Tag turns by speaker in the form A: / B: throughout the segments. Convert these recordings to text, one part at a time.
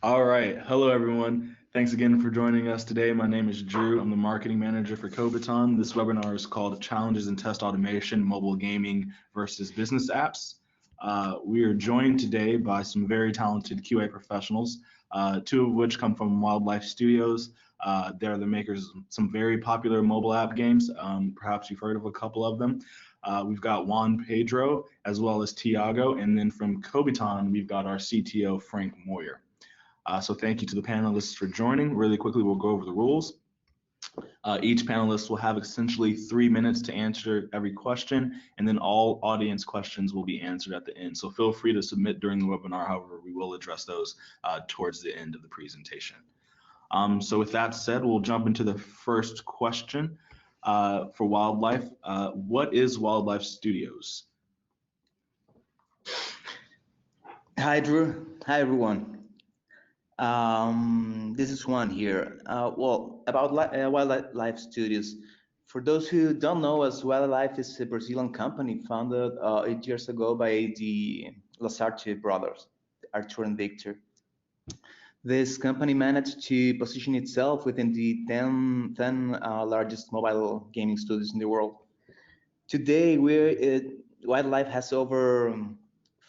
A: All right. Hello, everyone. Thanks again for joining us today. My name is Drew. I'm the marketing manager for Kobiton. This webinar is called Challenges in Test Automation, Mobile Gaming versus Business Apps. We are joined today by some very talented QA professionals, two of which come from Wildlife Studios. They're the makers of some very popular mobile app games. Perhaps you've heard of a couple of them. We've got Juan Pedro as well as Tiago, and then from Kobiton, we've got our CTO, Frank Moyer. So thank you to the panelists for joining. Really quickly, we'll go over the rules. Each panelist will have essentially 3 minutes to answer every question, and then all audience questions will be answered at the end. So feel free to submit during the webinar. However, we will address those towards the end of the presentation. So with that said, we'll jump into the first question for Wildlife. What is Wildlife Studios?
B: Hi, Drew. Hi, everyone. This is Juan here. Well, about Wildlife Studios. For those who don't know us, Wildlife is a Brazilian company founded 8 years ago by the Lasarte brothers, Arthur and Victor. This company managed to position itself within the 10 largest mobile gaming studios in the world. Today, Wildlife has over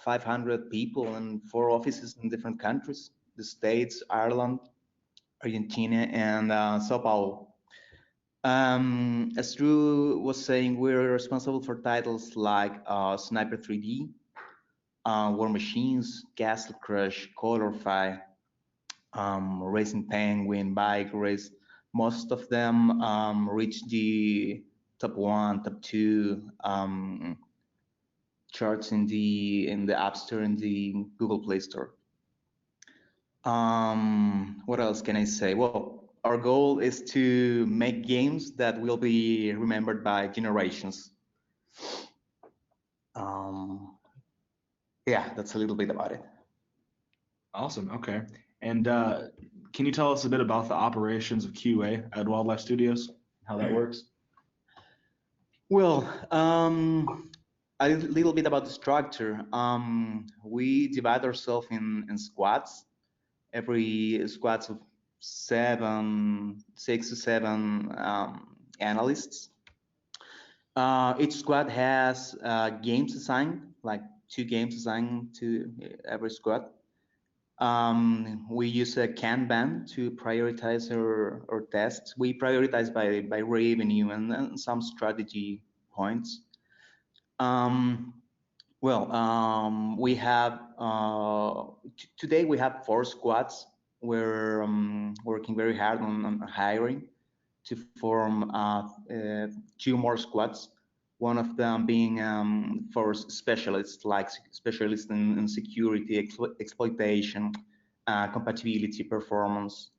B: 500 people and 4 offices in different countries: the States, Ireland, Argentina, and Sao Paulo. As Drew was saying, we're responsible for titles like Sniper 3D, War Machines, Castle Crush, Colorfy, Racing Penguin, Bike Race. Most of them reach the top 1, top 2 charts in the App Store and the Google Play Store. What else can I say? Well, our goal is to make games that will be remembered by generations. Yeah, that's a little bit about it.
A: Awesome. Okay. And can you tell us a bit about the operations of QA at Wildlife Studios, how that works?
B: Well, a little bit about the structure. We divide ourselves in squads. Every squads of 6 to 7 analysts. Each squad has games assigned, like 2 games assigned to every squad. We use a Kanban to prioritize our tests. We prioritize by revenue and some strategy points. We have today we have 4 squads. We're working very hard on hiring to form 2 more squads. One of them being for specialists, like specialists in security, exploitation, compatibility, performance,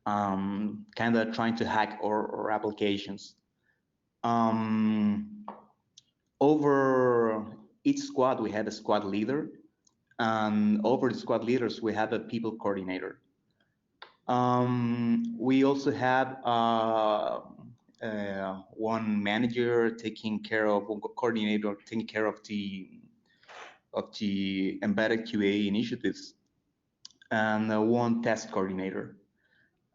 B: kind of trying to hack our applications. Over each squad, we have a squad leader, and over the squad leaders, we have a people coordinator. We also have one manager taking care of, one coordinator taking care of the embedded QA initiatives, and one test coordinator.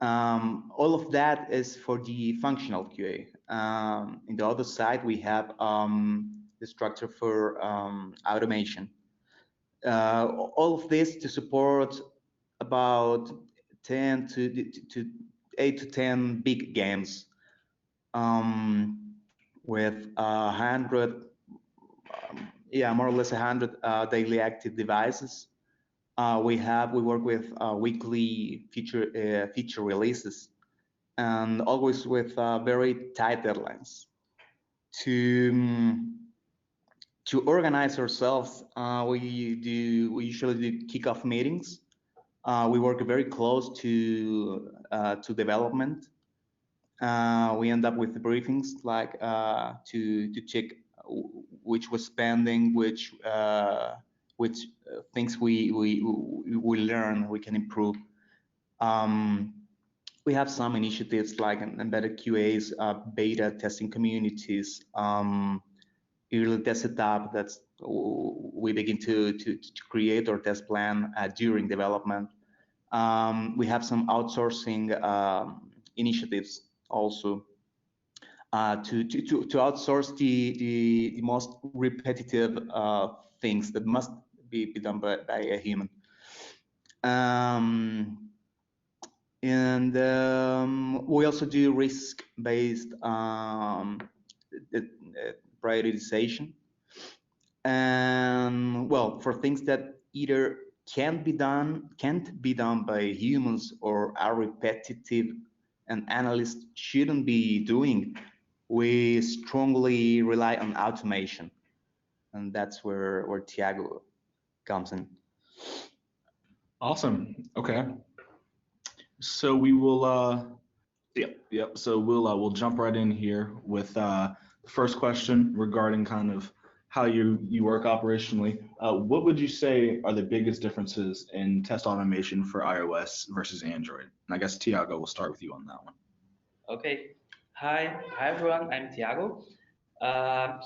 B: All of that is for the functional QA. In the other side, we have the structure for automation. All of this to support about 8 to 10 big games with 100, more or less 100 daily active devices. We work with weekly feature releases, and always with very tight deadlines. To organize ourselves, we usually do kickoff meetings. We work very close to development. We end up with briefings like to check which was pending, which things we learn we can improve. We have some initiatives like embedded QAs, beta testing communities, early test setup. That's we begin to create our test plan during development. We have some outsourcing initiatives also to outsource the most repetitive things that must be done by a human. We also do risk-based prioritization. And well, for things that either can't be done by humans or are repetitive and analysts shouldn't be doing, we strongly rely on automation. And that's where Thiago comes in.
A: Awesome. Okay. So we will, yep. So we'll jump right in here with the first question regarding kind of how you work operationally. What would you say are the biggest differences in test automation for iOS versus Android? And I guess Thiago, we'll start with you on that one.
C: Okay. Hi everyone. I'm Thiago. I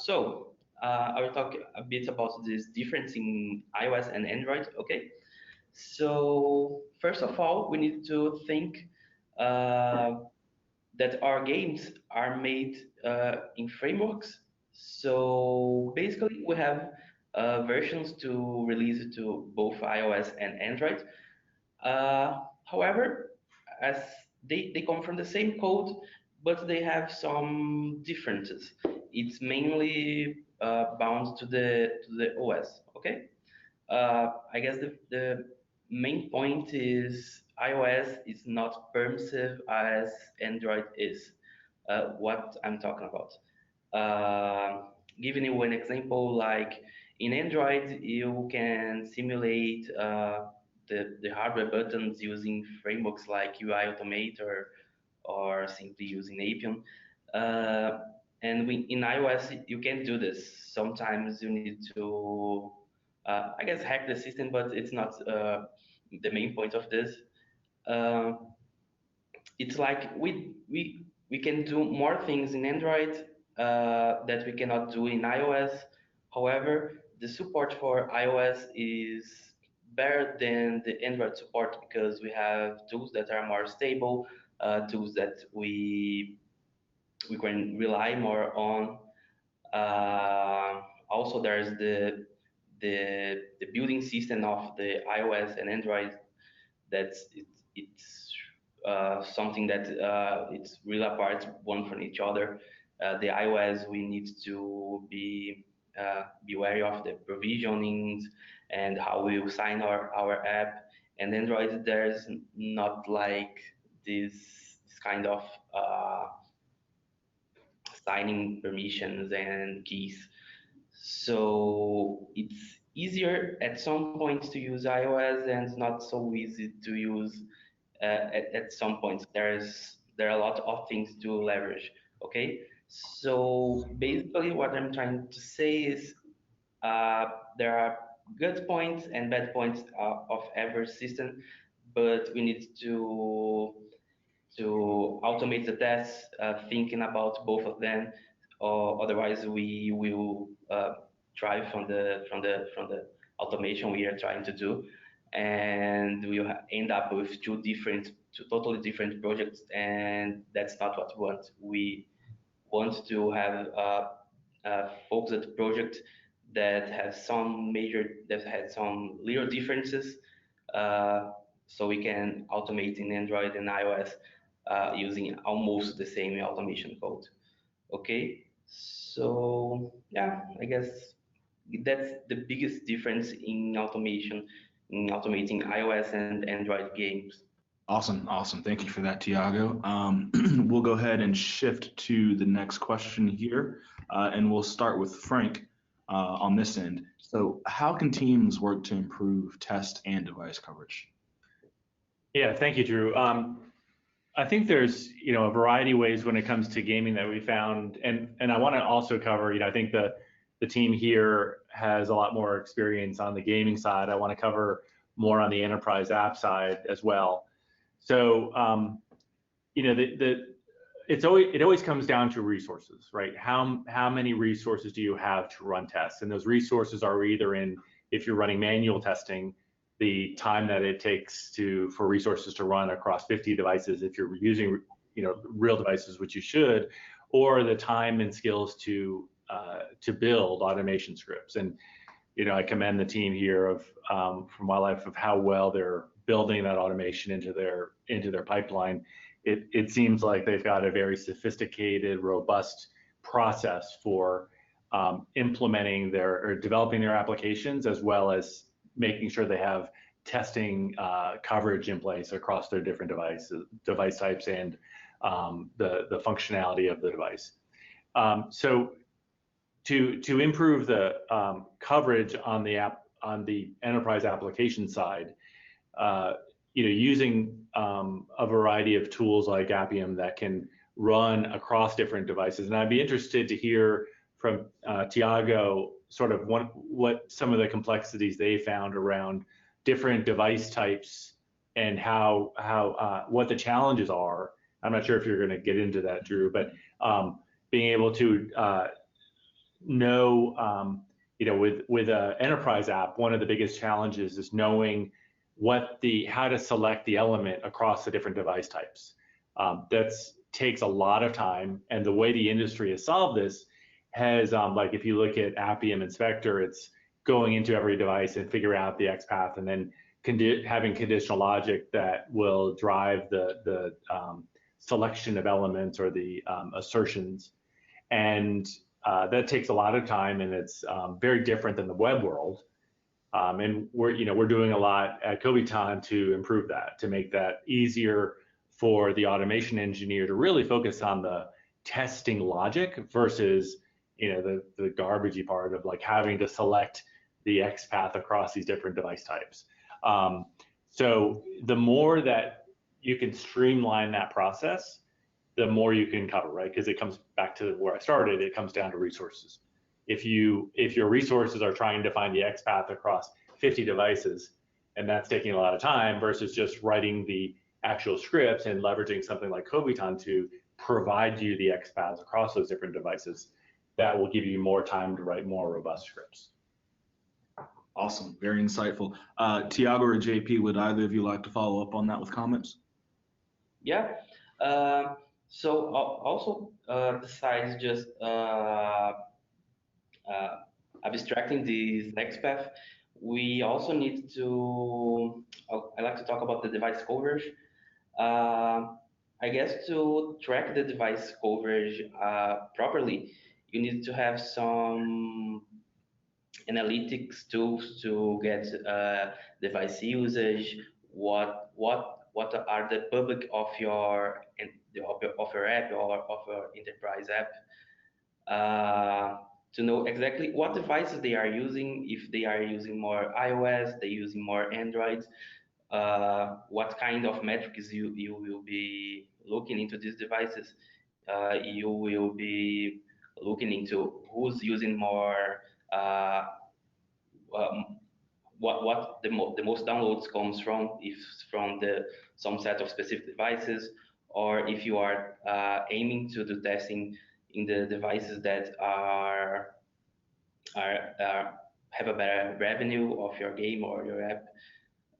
C: will talk a bit about this difference in iOS and Android. Okay. So first of all, we need to think that our games are made in frameworks. So basically, we have versions to release to both iOS and Android. However, as they come from the same code, but they have some differences. It's mainly bound to the OS. Okay. I guess the main point is iOS is not permissive as Android is. What I'm talking about. Giving you an example, like in Android, you can simulate the hardware buttons using frameworks like UI Automate or simply using Appium. And in iOS, you can't do this. Sometimes you need to, I guess, hack the system, but it's not the main point of this. It's like we can do more things in Android that we cannot do in iOS. However, the support for iOS is better than the Android support because we have tools that are more stable, tools that we can rely more on. Also, there's the building system of the iOS and Android. It's something that it's really apart one from each other. The iOS, we need to be wary of the provisionings and how we will sign our app. And Android, there's not like this kind of signing permissions and keys. So it's easier at some points to use iOS and not so easy to use at some points. There are a lot of things to leverage. Okay, so basically what I'm trying to say is there are good points and bad points of every system, but we need to automate the tests, thinking about both of them, or otherwise we will drive from the automation we are trying to do, and we will end up with two totally different projects, and that's not what we want. We want to have a focused project that has some little differences, so we can automate in Android and iOS using almost the same automation code. Okay, so yeah, I guess that's the biggest difference in automation, in automating iOS and Android games.
A: Awesome. Thank you for that, Thiago. We'll go ahead and shift to the next question here, and we'll start with Frank on this end. So how can teams work to improve test and device coverage?
D: Yeah, thank you, Drew. I think there's a variety of ways when it comes to gaming that we found, and I want to also cover. I think the team here has a lot more experience on the gaming side. I want to cover more on the enterprise app side as well. So it always comes down to resources, right? How many resources do you have to run tests? And those resources are either in, if you're running manual testing, the time that it takes for resources to run across 50 devices if you're using real devices, which you should, or the time and skills to build automation scripts. And I commend the team here from Wildlife of how well they're building that automation into their pipeline. It seems like they've got a very sophisticated, robust process for implementing or developing their applications, as well as making sure they have testing coverage in place across their different device types, and the functionality of the device. So to improve the coverage on the enterprise application side, using a variety of tools like Appium that can run across different devices. And I'd be interested to hear from Tiago sort of what some of the complexities they found around different device types and what the challenges are. I'm not sure if you're going to get into that, Drew, but being able to know, with an enterprise app, one of the biggest challenges is knowing how to select the element across the different device types. That takes a lot of time, and the way the industry has solved this has, like if you look at Appium Inspector, it's going into every device and figure out the XPath, and then having conditional logic that will drive the selection of elements or the assertions. And that takes a lot of time, and it's very different than the web world. And we're doing a lot at Kobiton to improve that, to make that easier for the automation engineer to really focus on the testing logic versus the garbagey part of like having to select the XPath across these different device types. So the more that you can streamline that process, the more you can cover, right? Because it comes back to where I started. It comes down to resources. If your resources are trying to find the XPath across 50 devices, and that's taking a lot of time versus just writing the actual scripts and leveraging something like Kobiton to provide you the XPaths across those different devices, that will give you more time to write more robust scripts.
A: Awesome, very insightful. Tiago or JP, would either of you like to follow up on that with comments?
C: Yeah. So also, besides just abstracting this next path, we also need to, I like to talk about the device coverage. I guess to track the device coverage properly, you need to have some analytics tools to get device usage, what are the public of your app or of your enterprise app, to know exactly what devices they are using, if they are using more iOS, they're using more Android, what kind of metrics you will be looking into these devices. You will be looking into who's using more, what the most downloads comes from, if from some set of specific devices, or if you are aiming to do testing in the devices that have a better revenue of your game or your app.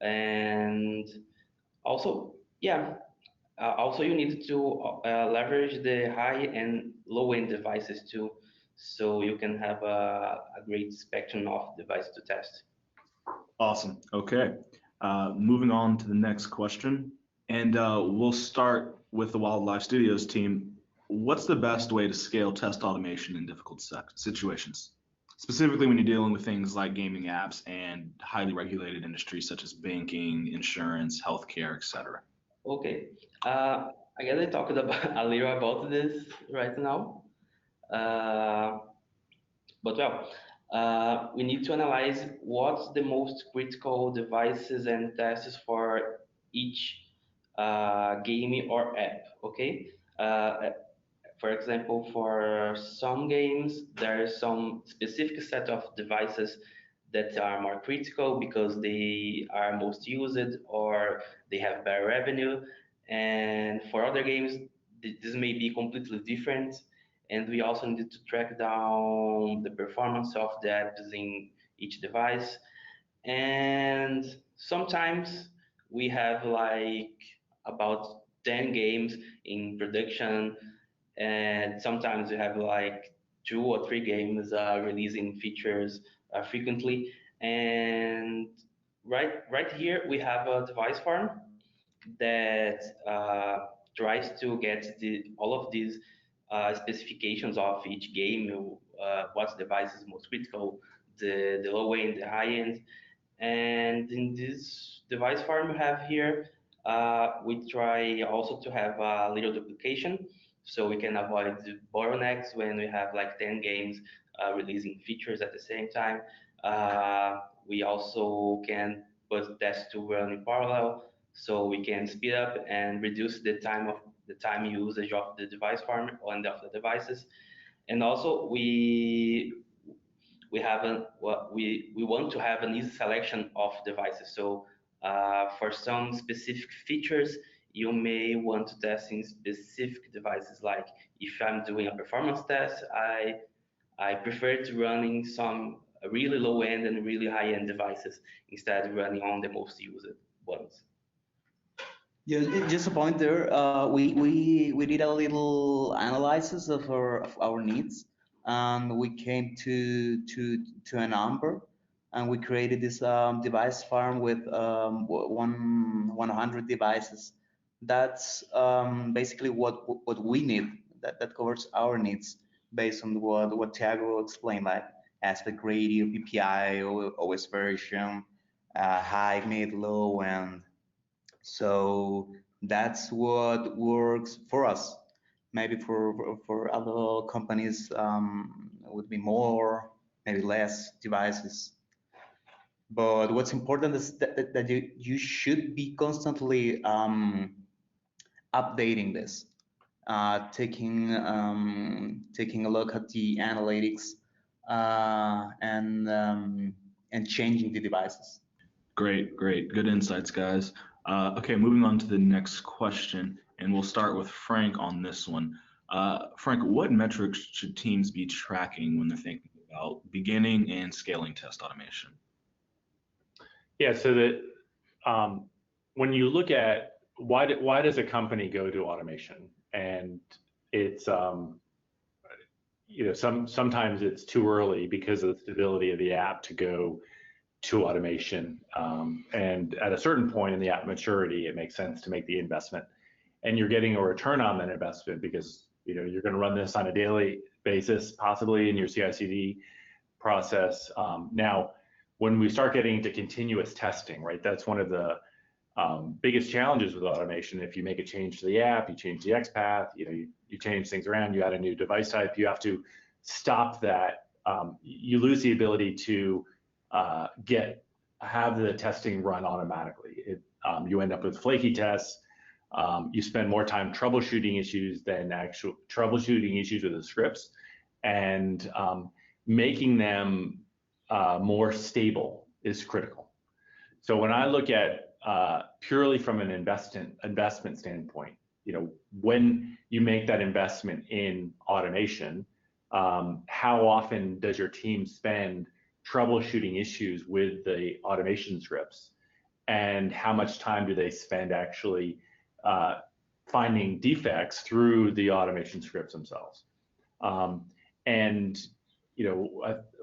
C: And also, yeah, also you need to leverage the high and low end devices too, so you can have a great spectrum of devices to test.
A: Awesome. Okay. Moving on to the next question, and we'll start with the Wildlife Studios team. What's the best way to scale test automation in difficult situations, specifically when you're dealing with things like gaming apps and highly regulated industries such as banking, insurance, healthcare, etc.?
C: Okay. I guess I talked about, a little about this right now. But well, we need to analyze what's the most critical devices and tests for each game or app. Okay. For example, for some games, there is some specific set of devices that are more critical because they are most used or they have better revenue. And for other games, this may be completely different. And we also need to track down the performance of the apps in each device. And sometimes we have like about 10 games in production, and sometimes we have like 2 or 3 games releasing features frequently. And right here we have a device farm that tries to get all of these specifications of each game, what device is most critical, the low end, the high end. And in this device farm we have here, we try also to have a little duplication so we can avoid the bottlenecks when we have like 10 games releasing features at the same time. We also can put tests to run in parallel so we can speed up and reduce the time usage of the device farm and of the devices. And also we have we want to have an easy selection of devices. So for some specific features, you may want to test in specific devices. Like if I'm doing a performance test, I prefer to running some really low end and really high end devices instead of running on the most used ones.
B: Yeah, just a point there. We did a little analysis of our needs, and we came to a number, and we created this device farm with 100 devices. That's basically what we need. That covers our needs based on what Thiago explained, like aspect ratio, PPI, OS version, high, mid, low, and so that's what works for us. Maybe for other companies would be more, maybe less devices. But what's important is that you should be constantly updating this, taking a look at the analytics and changing the devices.
A: Great, great. Good insights, guys. Okay, moving on to the next question, and we'll start with Frank on this one. Frank, what metrics should teams be tracking when they're thinking about beginning and scaling test automation?
D: Yeah, so that when you look at why does a company go to automation, and it's sometimes it's too early because of the stability of the app to go to automation, and at a certain point in the app maturity, it makes sense to make the investment, and you're getting a return on that investment because you're going to run this on a daily basis, possibly in your CI/CD process. Now, when we start getting into continuous testing, right, that's one of the biggest challenges with automation. If you make a change to the app, you change the XPath, you change things around, you add a new device type, you have to stop that. You lose the ability to have the testing run automatically. You end up with flaky tests. You spend more time troubleshooting issues than actual troubleshooting issues with the scripts, and making them more stable is critical. So when I look at purely from an investment standpoint, when you make that investment in automation, how often does your team spend troubleshooting issues with the automation scripts, and how much time do they spend actually finding defects through the automation scripts themselves? And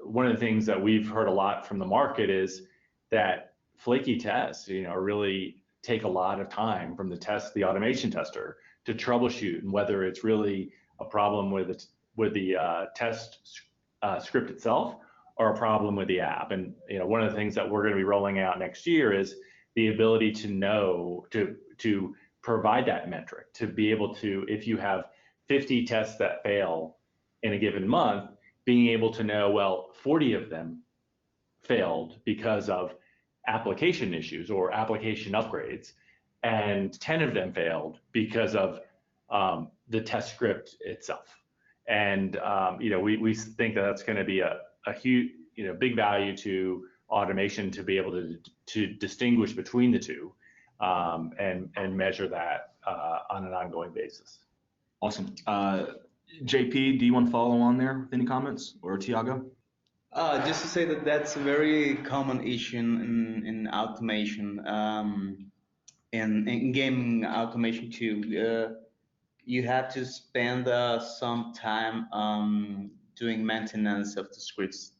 D: one of the things that we've heard a lot from the market is that flaky tests, really take a lot of time from the automation tester to troubleshoot, and whether it's really a problem with the test script itself or a problem with the app. And one of the things that we're going to be rolling out next year is the ability to know to provide that metric, to be able to, if you have 50 tests that fail in a given month, being able to know, well, 40 of them failed because of application issues or application upgrades, and 10 of them failed because of the test script itself. And we think that that's going to be a huge, big value to automation, to be able to distinguish between the two, and measure that on an ongoing basis.
A: Awesome. JP, do you want to follow on there with any comments, or Thiago?
B: Just to say that that's a very common issue in automation, in gaming automation too. You have to spend some time doing maintenance of the scripts.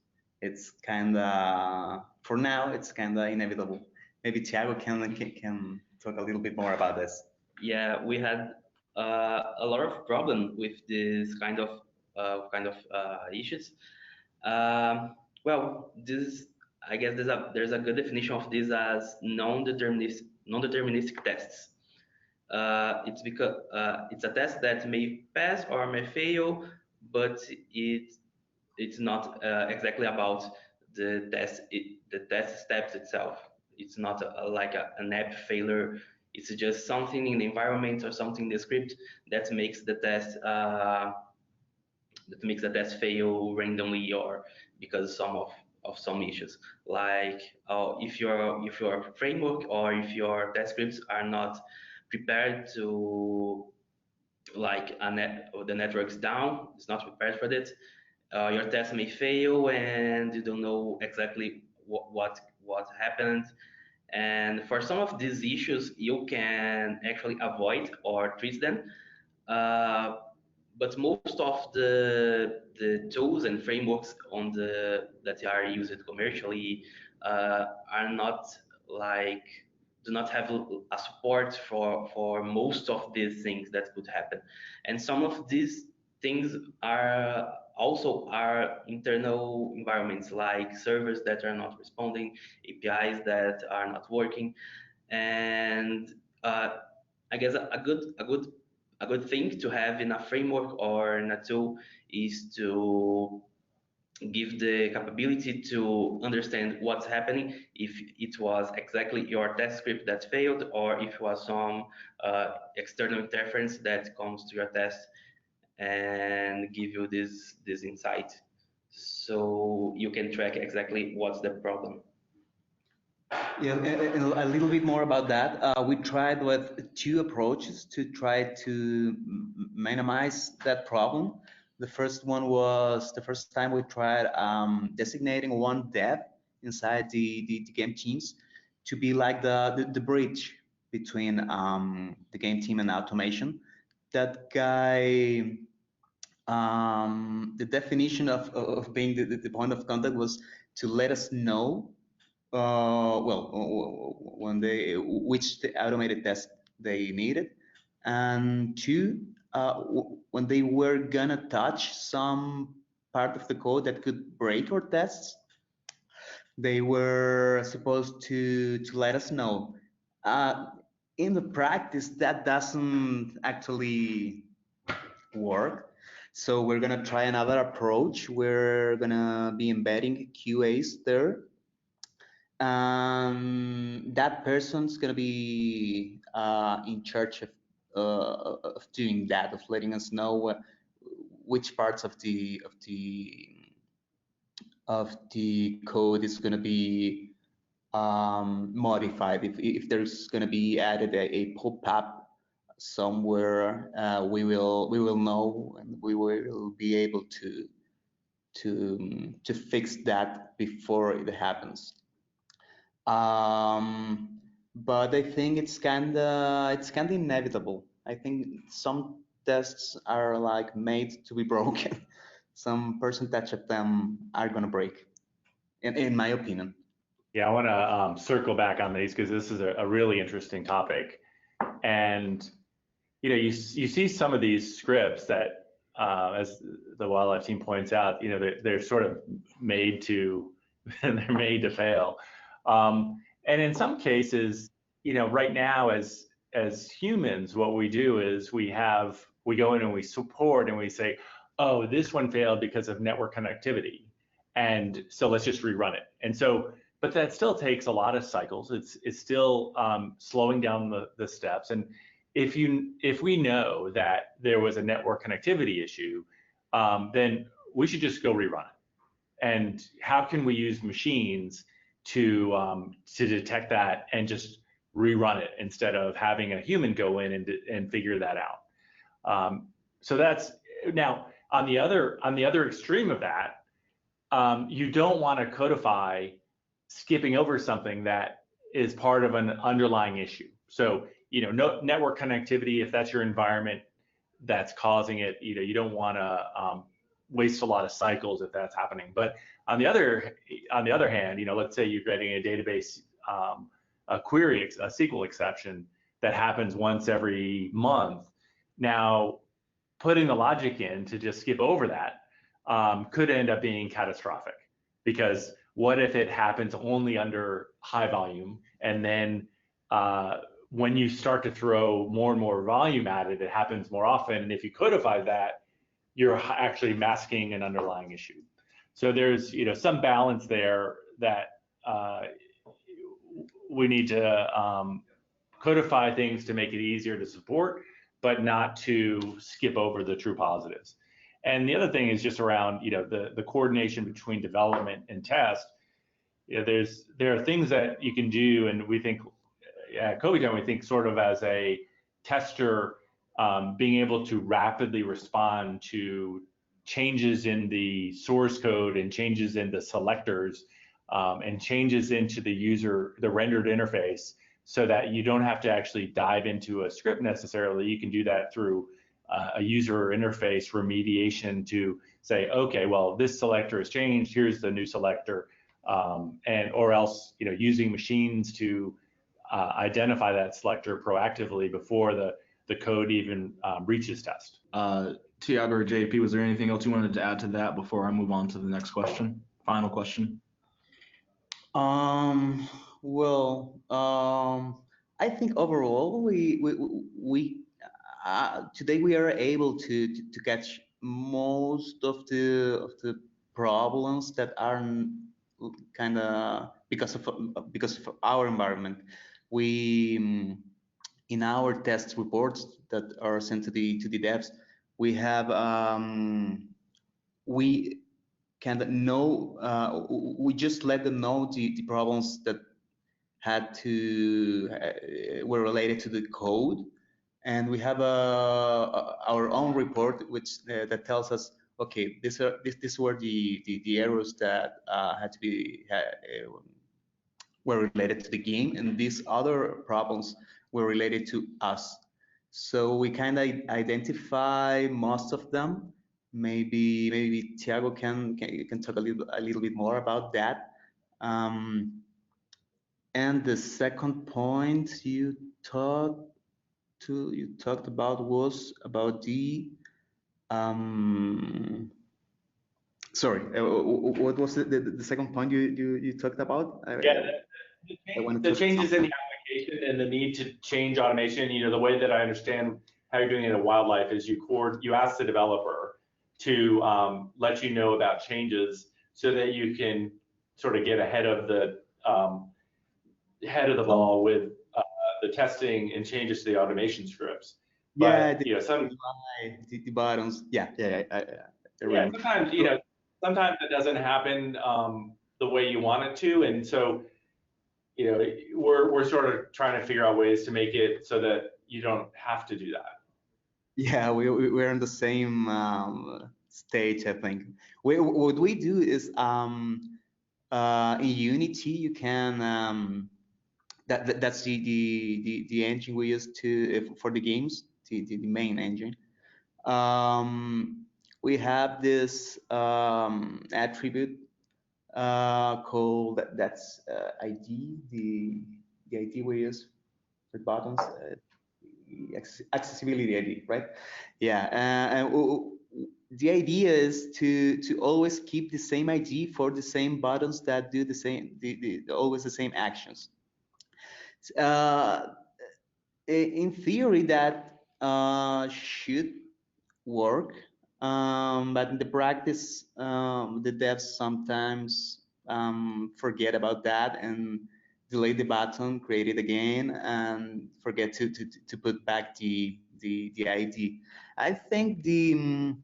B: It's kind of, for now, it's kind of inevitable. Maybe Thiago can talk a little bit more about this.
C: Yeah, we had a lot of problem with this issues. Well, this I guess there's a good definition of this as non-deterministic tests. It's because it's a test that may pass or may fail, but it's not exactly about the test steps itself. It's not an app failure. It's just something in the environment or something in the script that makes the test fail randomly or because of some issues. Like if your framework or if your test scripts are not prepared to the network's down, it's not prepared for it. Your test may fail and you don't know exactly what happened. And for some of these issues, you can actually avoid or treat them. But most of the tools and frameworks that are used commercially are not like do not have a support for most of these things that could happen. And some of these things are also our internal environments, like servers that are not responding, APIs that are not working, and I guess a good thing to have in a framework or in a tool is to give the capability to understand what's happening, if it was exactly your test script that failed or if it was some external interference that comes to your test and give you this insight so you can track exactly what's the problem.
B: Yeah, and a little bit more about that. We tried with two approaches to try to minimize that problem. The first one was the first time we tried designating one dev inside the game teams to be like the bridge between the game team and automation. That guy, the definition of being the point of contact was to let us know when which the automated test they needed, and two, when they were gonna touch some part of the code that could break our tests, they were supposed to let us know. In the practice, that doesn't actually work. So we're gonna try another approach. We're gonna be embedding QAs there. That person's gonna be in charge of doing that, of letting us know which parts of the code is gonna be modified. If there's gonna be added a pop-up somewhere, we will know and we will be able to fix that before it happens. But I think it's kinda inevitable. I think some tests are like made to be broken. Some percentage of them are gonna break, in my opinion.
D: Yeah, I want to circle back on these because this is a really interesting topic. And you see some of these scripts that, as the wildlife team points out, they're sort of made to they're made to fail. And in some cases, right now as humans, what we do is we go in and we support and we say, oh, this one failed because of network connectivity, and so let's just rerun it. And so, but that still takes a lot of cycles. It's still slowing down the steps. And if we know that there was a network connectivity issue, then we should just go rerun it. And how can we use machines to detect that and just rerun it instead of having a human go in and figure that out? So that's now on the other extreme of that. you don't want to codify skipping over something that is part of an underlying issue. So, no network connectivity, if that's your environment that's causing it, you don't want to waste a lot of cycles if that's happening. But on the other hand, let's say you're getting a database a query, a SQL exception that happens once every month. Now, putting the logic in to just skip over that could end up being catastrophic, because what if it happens only under high volume, and then when you start to throw more and more volume at it, it happens more often, and if you codify that, you're actually masking an underlying issue. So there's some balance there that we need to codify things to make it easier to support, but not to skip over the true positives. And the other thing is just around the coordination between development and test. There are things that you can do, and we think at Kobiton, we think sort of as a tester, being able to rapidly respond to changes in the source code and changes in the selectors and changes into the rendered interface, so that you don't have to actually dive into a script necessarily. You can do that through a user interface remediation to say, okay, well, this selector has changed, here's the new selector, or else using machines to identify that selector proactively before the code even reaches test.
A: Tiago or JP, was there anything else you wanted to add to that before I move on to the next question? Final question.
B: I think overall we today we are able to catch most of the problems that are kind of because of our environment. We in our test reports that are sent to the devs, we have we kind of know, we just let them know the problems that were related to the code, and we have our own report which that tells us, okay, these were the errors that had to be were related to the game, and these other problems were related to us. So we kind of identify most of them. Maybe Tiago can talk a little bit more about that. And the second point you talked about was about the sorry, what was the second point you talked about?
D: The changes in the application and the need to change automation. The way that I understand how you're doing it in wildlife is you ask the developer to let you know about changes, so that you can sort of get ahead of the ball with the testing and changes to the automation scripts.
B: Yeah,
D: but
B: the buttons. Yeah.
D: Sometimes it doesn't happen the way you want it to, and so we're sort of trying to figure out ways to make it so that you don't have to do that.
B: Yeah, we're in the same stage, I think. What we do is in Unity you can that's the engine we use for the games, the main engine. We have this attribute called that's ID, the ID we use for buttons, accessibility ID, right? Yeah, and the idea is to always keep the same ID for the same buttons that do the same, always the same actions. In theory, that should work, but in the practice, the devs sometimes forget about that and delay the button, create it again, and forget to put back the ID. I think the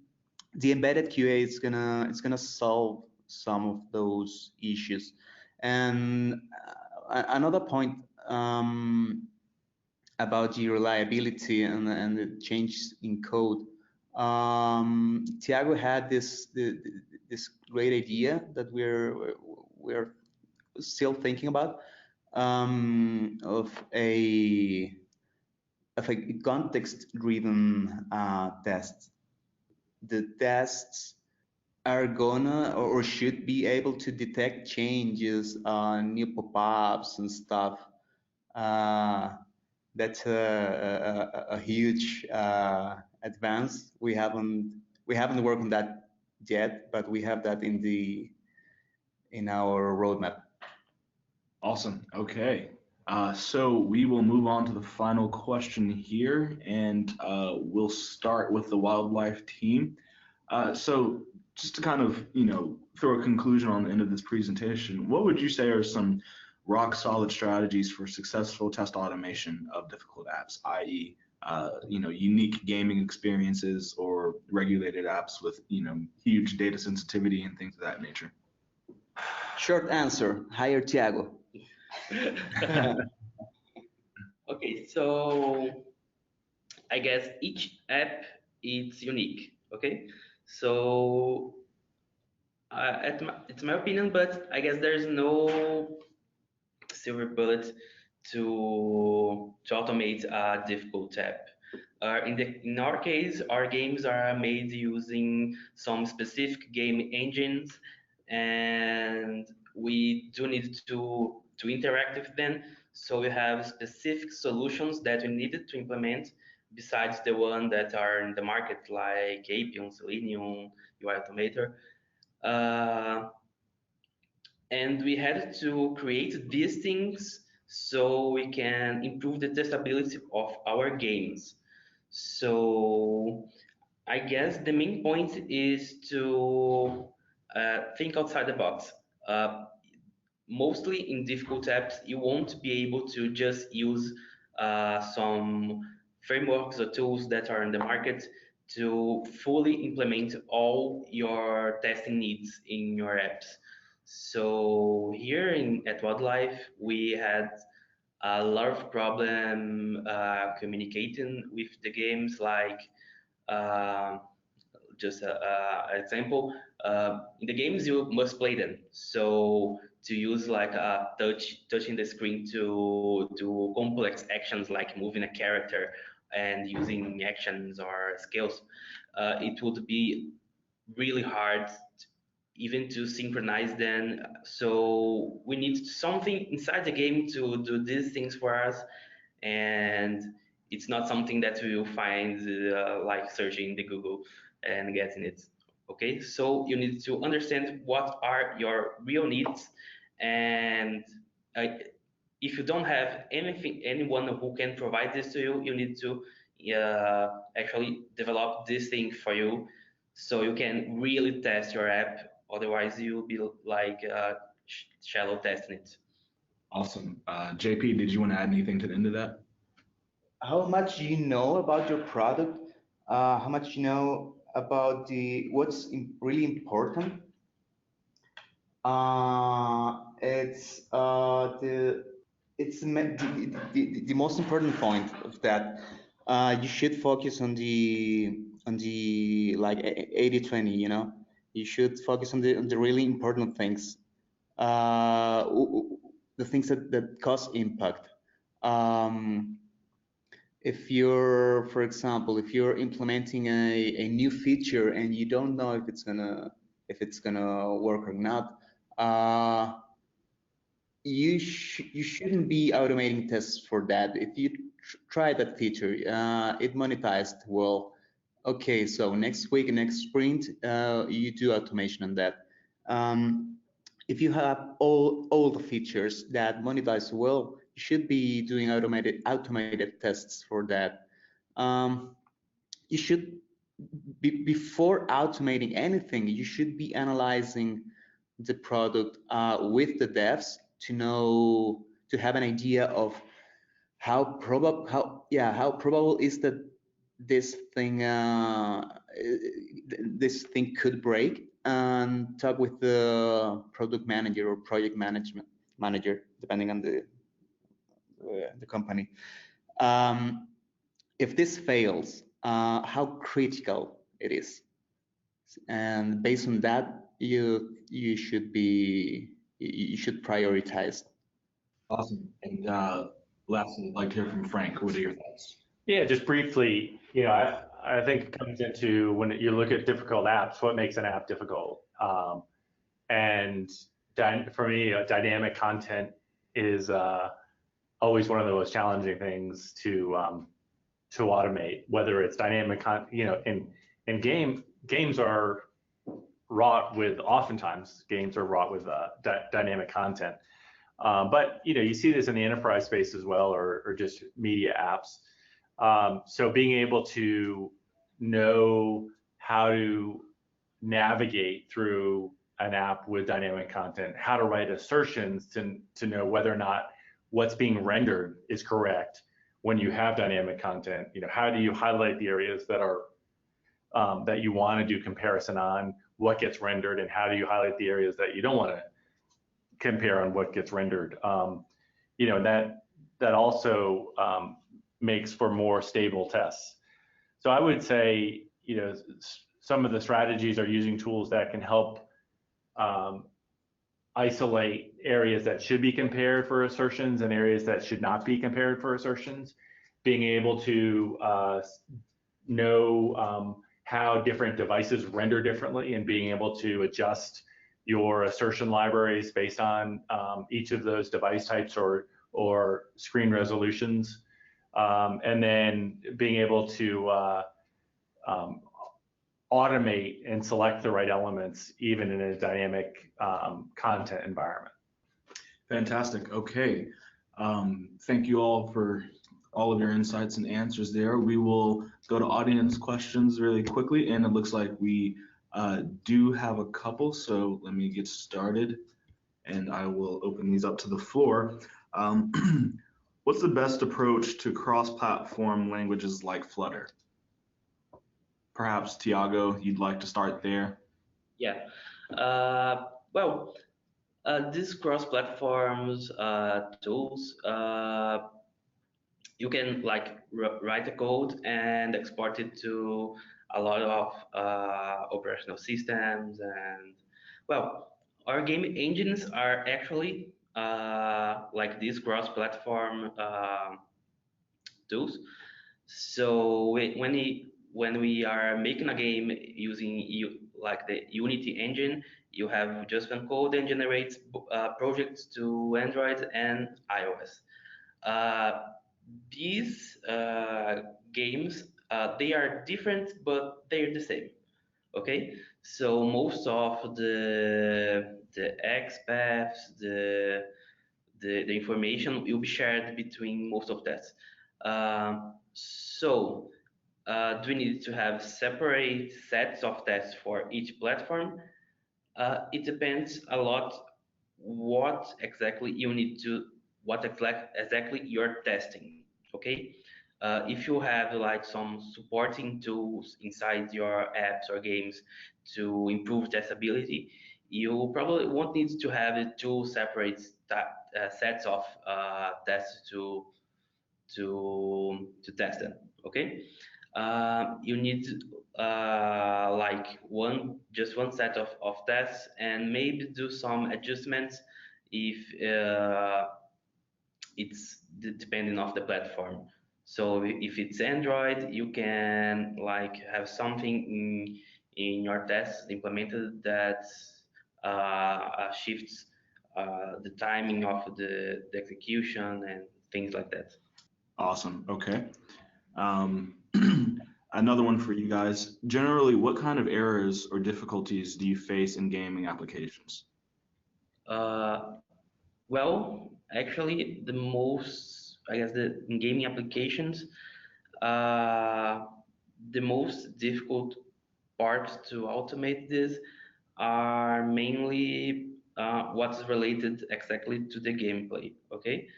B: embedded QA is gonna solve some of those issues. And another point about the reliability and the change in code. Tiago had this great idea that we're still thinking about, of a context-driven test. The tests are gonna or should be able to detect changes, new pop-ups and stuff. That's a huge advance. We haven't worked on that yet, but we have that in our roadmap.
A: Awesome. Okay. So we will move on to the final question here, and we'll start with the wildlife team. So just to kind of, throw a conclusion on the end of this presentation, what would you say are some rock solid strategies for successful test automation of difficult apps, i.e., unique gaming experiences or regulated apps with, huge data sensitivity and things of that nature?
B: Short answer, hire Thiago.
C: Okay, so I guess each app is unique. Okay, so it's my opinion, but I guess there's no silver bullet to automate a difficult app. In our case, our games are made using some specific game engines, and we do need to interact with them. So we have specific solutions that we needed to implement besides the one that are in the market, like Appium, Selenium, UI Automator. Uh, and we had to create these things so we can improve the testability of our games. So I guess the main point is to think outside the box. Mostly in difficult apps, you won't be able to just use some frameworks or tools that are in the market to fully implement all your testing needs in your apps. So here at Wildlife, we had a lot of problem communicating with the games, like uh, just an example. In the games, you must play them. So to use like touching the screen to do complex actions like moving a character and using actions or skills, it would be really hard even to synchronize them. So we need something inside the game to do these things for us, and it's not something that we will find like searching the Google and getting it. Okay, so you need to understand what are your real needs, and uh, if you don't have anyone who can provide this to you, you need to actually develop this thing for you, so you can really test your app. Otherwise, you'll be like shallow testing it.
A: Awesome. JP, did you want to add anything to the end of that?
B: How much you know about your product? How much you know about what's really important? It's the most important point of that. You should focus on the like 80/20. You should focus on the really important things, the things that cause impact. Um, if you're, for example, if you're implementing a new feature and you don't know if it's gonna work or not, you shouldn't be automating tests for that. If you try that feature, it monetized well. Okay, so next week, next sprint, you do automation on that. If you have all the features that monetize well, you should be doing automated tests for that. You should before automating anything, you should be analyzing the product with the devs to have an idea of how probable is that this thing could break, and talk with the product manager or project management manager, depending on the company. If this fails, how critical it is, and based on that, you should prioritize.
A: Awesome. And lastly, I'd like to hear from Frank. What are your thoughts?
D: Yeah, just briefly, I think it comes into when you look at difficult apps, what makes an app difficult? And for me, dynamic content is always one of the most challenging things to automate. Whether it's dynamic in games are wrought with oftentimes games are wrought with dynamic content. But you see this in the enterprise space as well, or just media apps. So being able to know how to navigate through an app with dynamic content, how to write assertions to know whether or not what's being rendered is correct when you have dynamic content. How do you highlight the areas that are that you want to do comparison on what gets rendered, and how do you highlight the areas that you don't want to compare on what gets rendered? That also makes for more stable tests. So I would say, some of the strategies are using tools that can help isolate areas that should be compared for assertions and areas that should not be compared for assertions. Being able to know how different devices render differently, and being able to adjust your assertion libraries based on each of those device types or screen resolutions. And then being able to automate and select the right elements even in a dynamic content environment.
A: Fantastic. Okay. Thank you all for all of your insights and answers there. We will go to audience questions really quickly, and it looks like we do have a couple, so let me get started and I will open these up to the floor. What's the best approach to cross-platform languages like Flutter? Perhaps Tiago, you'd like to start there?
C: Yeah. Well, these cross-platforms tools, you can write a code and export it to a lot of operational systems, and well, our game engines are actually like these cross-platform tools. So when we are making a game using the Unity engine, you have just one code and generates projects to Android and iOS. These games, they are different, but they're the same. Okay, so most of the XPaths, the information will be shared between most of that. So do we need to have separate sets of tests for each platform? It depends a lot what exactly you're testing. Okay, if you have some supporting tools inside your apps or games to improve testability, you probably won't need to have two separate sets of tests to test them. Okay, you need just one set of tests, and maybe do some adjustments if it's depending on the platform. So if it's Android, you can have something in your tests implemented that shifts the timing of the execution and things like that.
A: Awesome. Okay. Another one for you guys. Generally, what kind of errors or difficulties do you face in gaming applications?
C: Well, actually, the most, I guess, in gaming applications, the most difficult parts to automate this are mainly what's related exactly to the gameplay. Okay,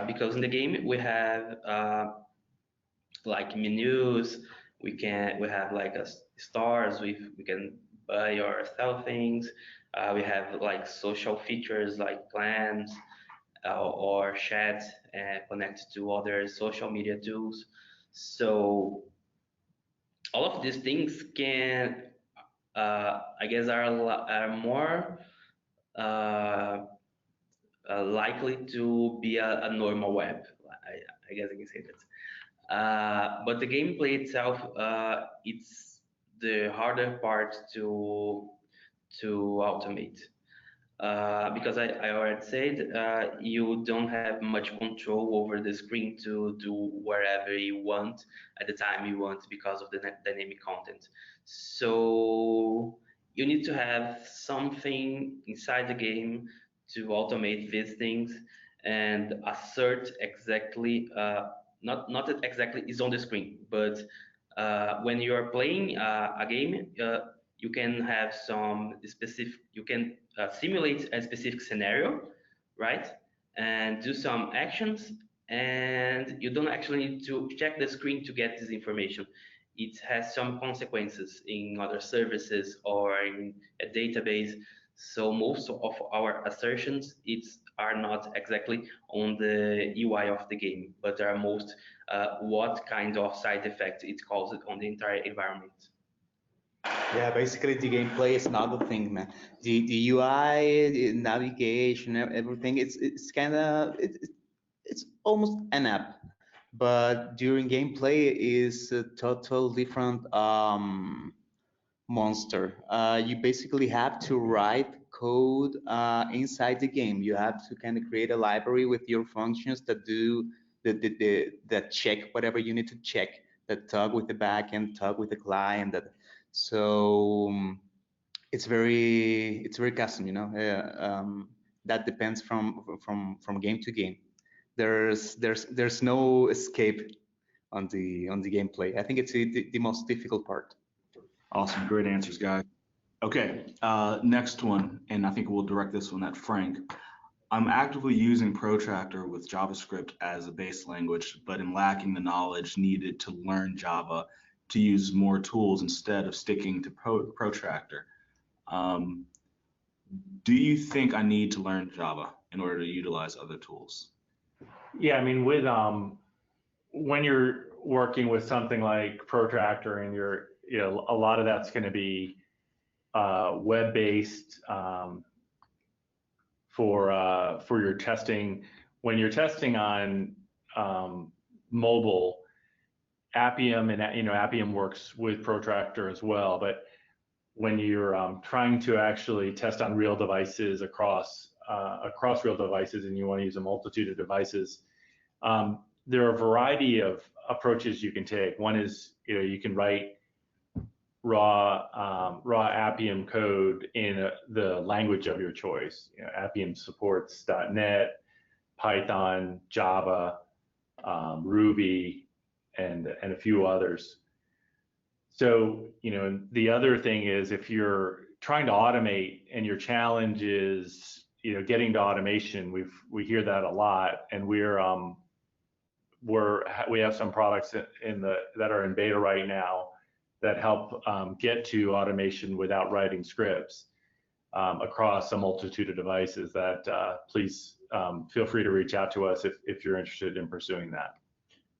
C: because in the game we have menus, we have stars, we can buy or sell things. We have social features like clans or chat connected to other social media tools. So all of these things I guess are more uh, likely to be a normal web. I guess I can say that. But the gameplay itself, it's the harder part to automate. Because I already said, you don't have much control over the screen to do wherever you want at the time you want because of the dynamic content. So you need to have something inside the game to automate these things and assert exactly, not that exactly is on the screen, but when you are playing a game, you can have some specific, you can simulate a specific scenario, right? And do some actions, and you don't actually need to check the screen to get this information. It has some consequences in other services or in a database. So most of our assertions are not exactly on the UI of the game, but are most what kind of side effect it causes on the entire environment.
B: Yeah, basically the gameplay is not the thing, man. The UI, the navigation, everything. It's kind of it's almost an app, but during gameplay is a total different monster. You basically have to write code inside the game. You have to kind of create a library with your functions that do that check whatever you need to check, that talk with the backend, talk with the client. So it's very custom, that depends from game to game. There's no escape on the gameplay. I think it's the most difficult part.
A: Awesome, great answers, guys. Okay, next one, and I think we'll direct this one at Frank. I'm actively using Protractor with JavaScript as a base language, but am lacking the knowledge needed to learn Java to use more tools instead of sticking to Protractor. Um, do you think I need to learn Java in order to utilize other tools?
D: Yeah, I mean, with when you're working with something like Protractor and a lot of that's going to be web-based for your testing. When you're testing on mobile, Appium and Appium works with Protractor as well. But when you're trying to actually test on real devices across real devices, and you want to use a multitude of devices, there are a variety of approaches you can take. One is, you can write raw Appium code in the language of your choice. Appium supports .NET, Python, Java, Ruby, and a few others. So, the other thing is, if you're trying to automate and your challenge is, getting to automation, we hear that a lot, and we have some products that are in beta right now that help get to automation without writing scripts across a multitude of devices. That please feel free to reach out to us if you're interested in pursuing that.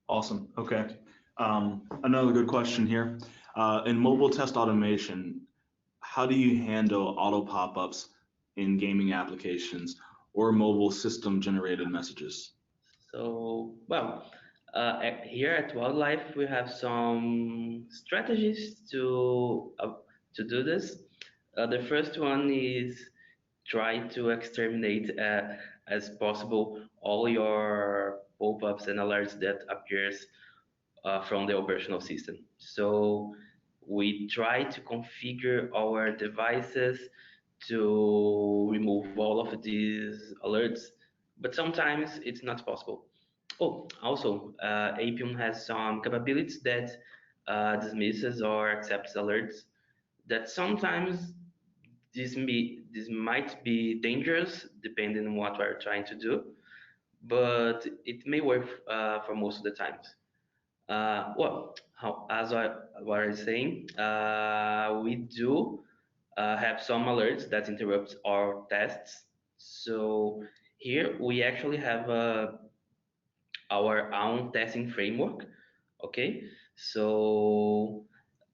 A: Awesome. Okay. Another good question here. In mobile test automation, how do you handle auto pop-ups in gaming applications or mobile system generated messages?
C: So, well, here at Wildlife, we have some strategies to do this. The first one is try to exterminate as possible all your pop-ups and alerts that appears from the operational system. So we try to configure our devices to remove all of these alerts, but sometimes it's not possible. Oh, also, Appium has some capabilities that dismisses or accepts alerts that sometimes this might be dangerous depending on what we're trying to do, but it may work for most of the times. As I was saying, we do have some alerts that interrupt our tests. So here we actually have our own testing framework. Okay, so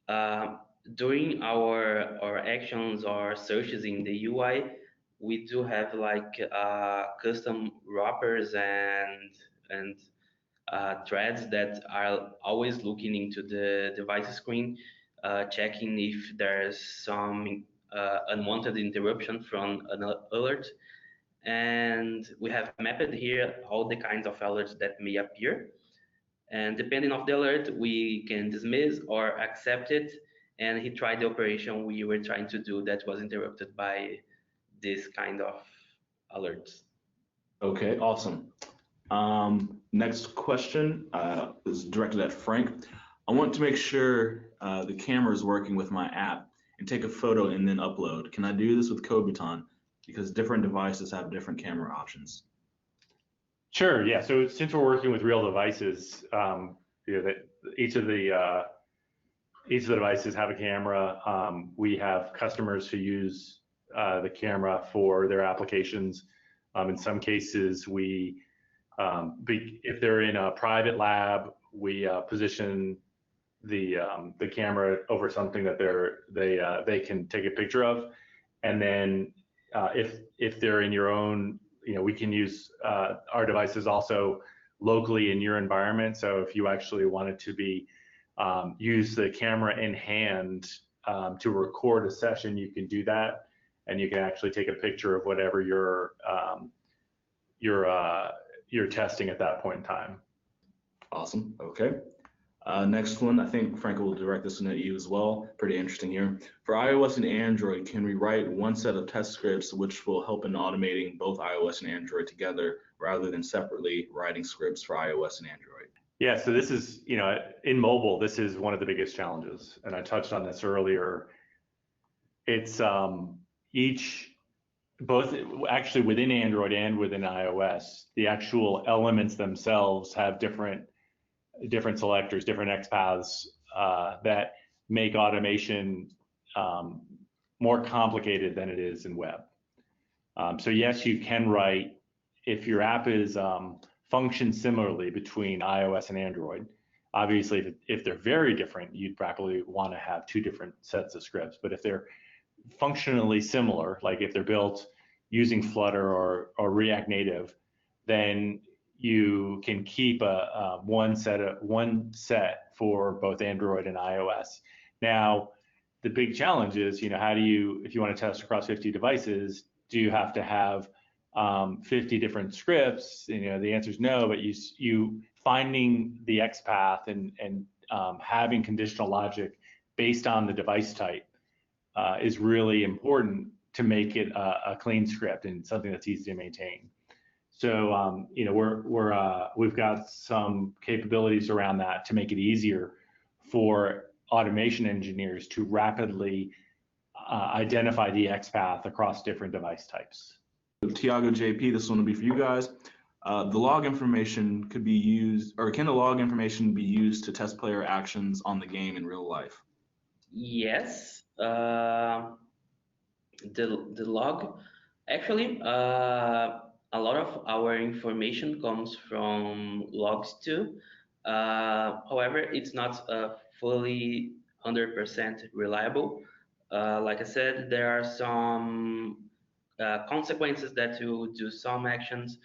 C: uh, during our actions or searches in the UI, we do have like custom wrappers and threads that are always looking into the device screen, checking if there's some unwanted interruption from an alert. And we have mapped here all the kinds of alerts that may appear. And depending on the alert, we can dismiss or accept it. And he tried the operation we were trying to do that was interrupted by this kind of alerts.
A: Okay, awesome. Next question is directed at Frank. I want to make sure the camera is working with my app and take a photo and then upload. Can I do this with Kobiton? Because different devices have different camera options.
D: Sure. Yeah. So since we're working with real devices, that each of the devices have a camera. We have customers who use the camera for their applications. In some cases, if they're in a private lab, we position the camera over something that they can take a picture of, and then if they're in your own, we can use our devices also locally in your environment. So if you actually wanted to use the camera in hand to record a session, you can do that, and you can actually take a picture of whatever you're testing at that point in time.
A: Awesome. Okay. Next one, I think Frank will direct this one at you as well. Pretty interesting here. For iOS and Android, can we write one set of test scripts which will help in automating both iOS and Android together rather than separately writing scripts for iOS and Android?
D: Yeah, so this is, in mobile, this is one of the biggest challenges. And I touched on this earlier. It's both actually within Android and within iOS, the actual elements themselves have different selectors, different XPaths that make automation more complicated than it is in web. So yes, you can write, if your app is functions similarly between iOS and Android. Obviously, if they're very different, you'd probably want to have two different sets of scripts. But if they're functionally similar, like if they're built using Flutter or React Native, then you can keep one set for both Android and iOS. Now, the big challenge is, how do you, if you want to test across 50 devices, do you have to have 50 different scripts? The answer is no, but you finding the XPath and having conditional logic based on the device type is really important to make it a clean script and something that's easy to maintain. So we've got some capabilities around that to make it easier for automation engineers to rapidly identify the XPath across different device types.
A: Tiago JP, this one will be for you guys. The log information could be used, or can the log information be used to test player actions on the game in real life?
C: Yes. The log, actually, a lot of our information comes from logs too. However, it's not fully 100% reliable. Like I said, there are some consequences that you do some actions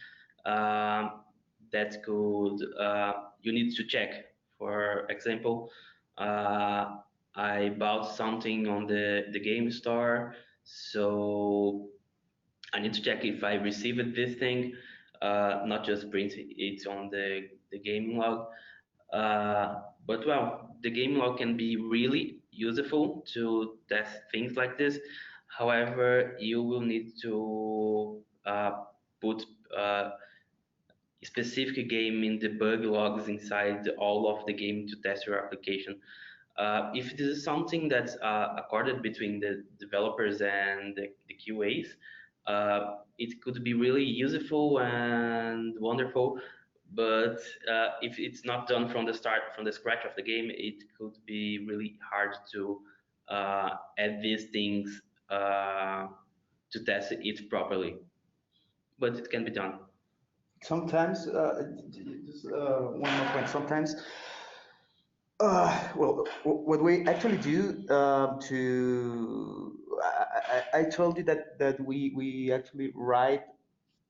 C: that could you need to check. For example, I bought something on the game store, so I need to check if I received this thing, not just print it on the game log. But well, the game log can be really useful to test things like this. However, you will need to put specific game in debug logs inside all of the game to test your application. If this is something that's accorded between the developers and the QAs, it could be really useful and wonderful. But if it's not done from the scratch of the game, it could be really hard to add these things to test it properly. But it can be done.
B: Sometimes, just one more point. Sometimes Well, what we actually do to I told you that we actually write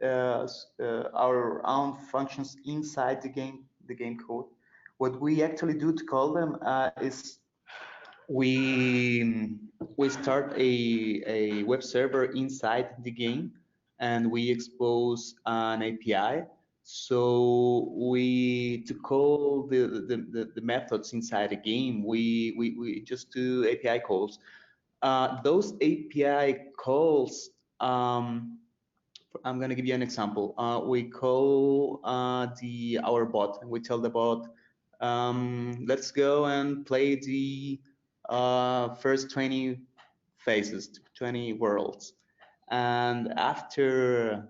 B: our own functions inside the game code. What we actually do to call them is we we start a web server inside the game, and we expose an API. So we to call the methods inside the game, we just do API calls. Those API calls, I'm gonna give you an example. We call the our bot, and we tell the bot, let's go and play the first 20 phases, 20 worlds. And after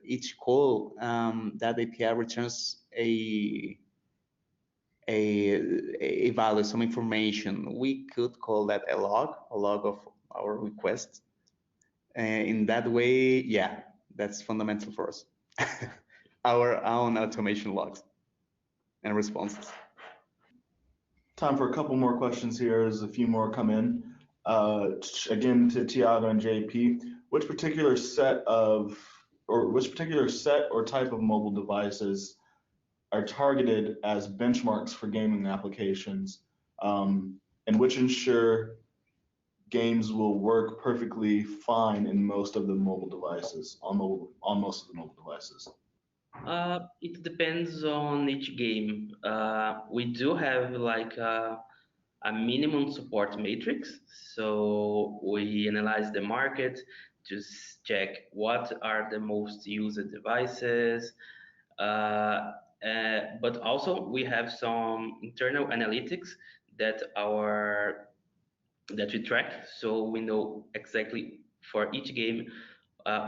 B: each call, that API returns a value, some information. We could call that a log of our request. In that way, yeah, that's fundamental for us. Our own automation logs and responses.
A: Time for a couple more questions here as a few more come in. Again, to Tiago and JP, which particular set or type of mobile devices are targeted as benchmarks for gaming applications, and which ensure games will work perfectly fine in most of the mobile devices, on most of the mobile devices?
C: It depends on each game. We do have like a minimum support matrix. So we analyze the market to check what are the most used devices. But also we have some internal analytics that our that we track, so we know exactly for each game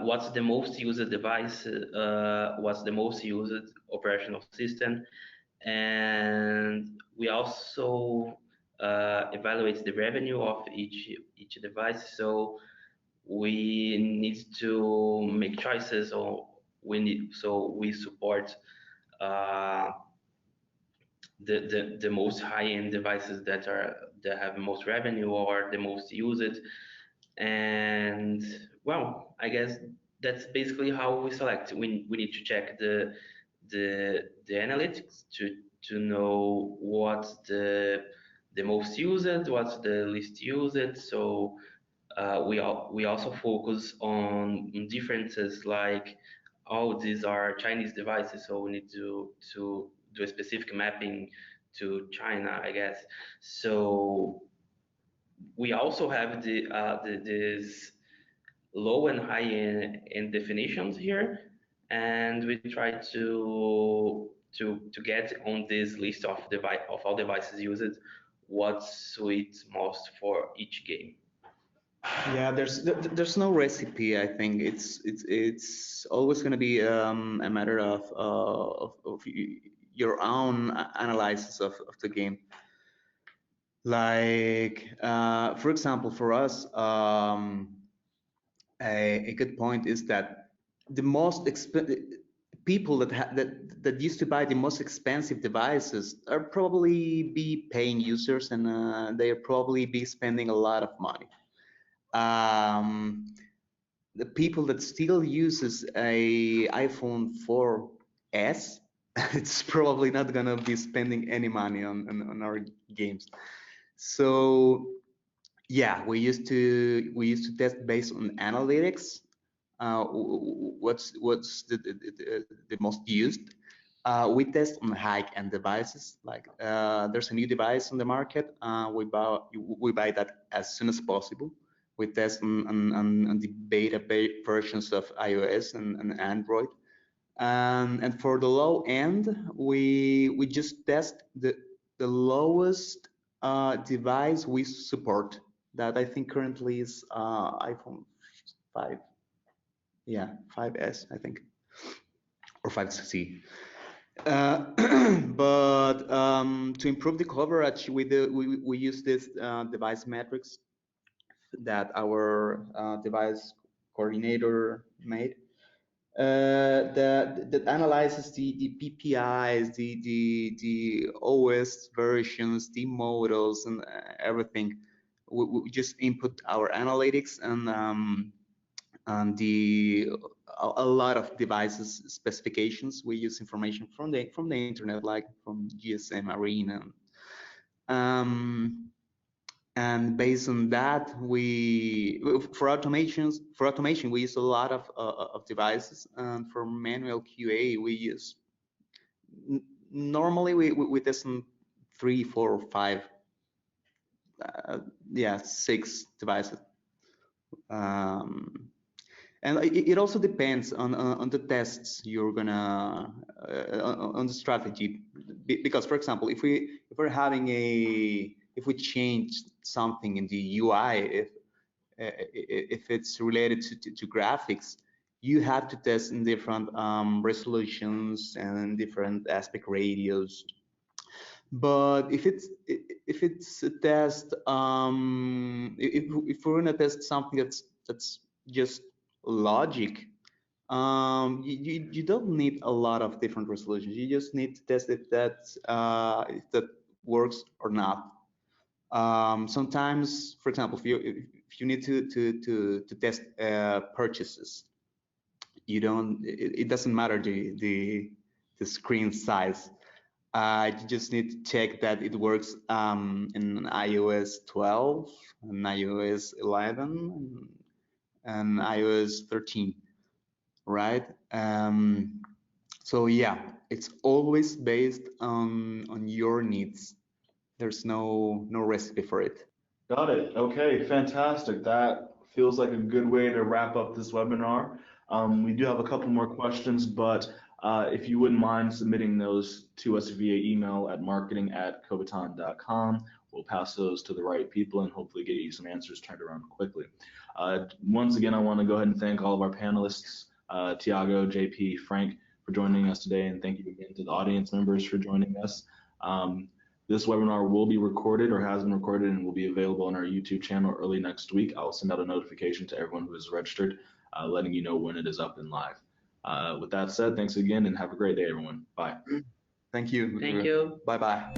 C: what's the most used device, what's the most used operational system, and we also evaluate the revenue of each device. So we need to make choices, or we support uh, the most high-end devices that have most revenue or the most used. And well, I guess that's basically how we select. We need to check the analytics to know what's the most used, what's the least used. So we also focus on differences, like, oh, these are Chinese devices, so we need to do a specific mapping to China, I guess. So we also have this low and high in definitions here, and we try to get on this list of all devices used what suits most for each game.
B: Yeah, there's no recipe. I think it's always going to be a matter of your own analysis of the game. Like for example, for us, a good point is that the people that used to buy the most expensive devices are probably be paying users, and they'll probably be spending a lot of money. The people that still uses a iPhone 4S, it's probably not gonna be spending any money on our games. So yeah, we used to test based on analytics. What's the most used? We test on high-end devices. Like there's a new device on the market. We buy that as soon as possible. We test on the beta versions of iOS and Android. And for the low end, we just test the lowest device we support. That I think currently is iPhone 5. Yeah, 5S, I think, or 5C. But to improve the coverage, we use this device metrics that our device coordinator made. that analyzes the PPIs, the OS versions, the models, and everything. We just input our analytics and a lot of devices specifications. We use information from the internet, like from GSM Arena. And based on that, for automation we use a lot of devices, and for manual QA we use normally we test on 3, 4, or 5, 6 devices. And it also depends on the tests you're gonna on the strategy, because for example, if we're having if we change something in the UI, if it's related to graphics, you have to test in different resolutions and different aspect ratios. But if it's a test, if we're gonna test something that's just logic, you don't need a lot of different resolutions. You just need to test if that works or not. Sometimes, for example, if you need to test purchases, it doesn't matter the screen size. You just need to check that it works in iOS 12 and iOS 11 and iOS 13, right? So yeah, it's always based on your needs. There's no recipe for it.
A: Got it. Okay, fantastic. That feels like a good way to wrap up this webinar. We do have a couple more questions, but if you wouldn't mind submitting those to us via email at marketing@kobiton.com, we'll pass those to the right people and hopefully get you some answers turned around quickly. Once again, I want to go ahead and thank all of our panelists, Tiago, JP, Frank, for joining us today, and thank you again to the audience members for joining us. This webinar will be recorded or has been recorded and will be available on our YouTube channel early next week. I'll send out a notification to everyone who is registered, letting you know when it is up and live. With that said, thanks again and have a great day, everyone. Bye.
B: Thank you.
C: Thank you.
B: Bye-bye.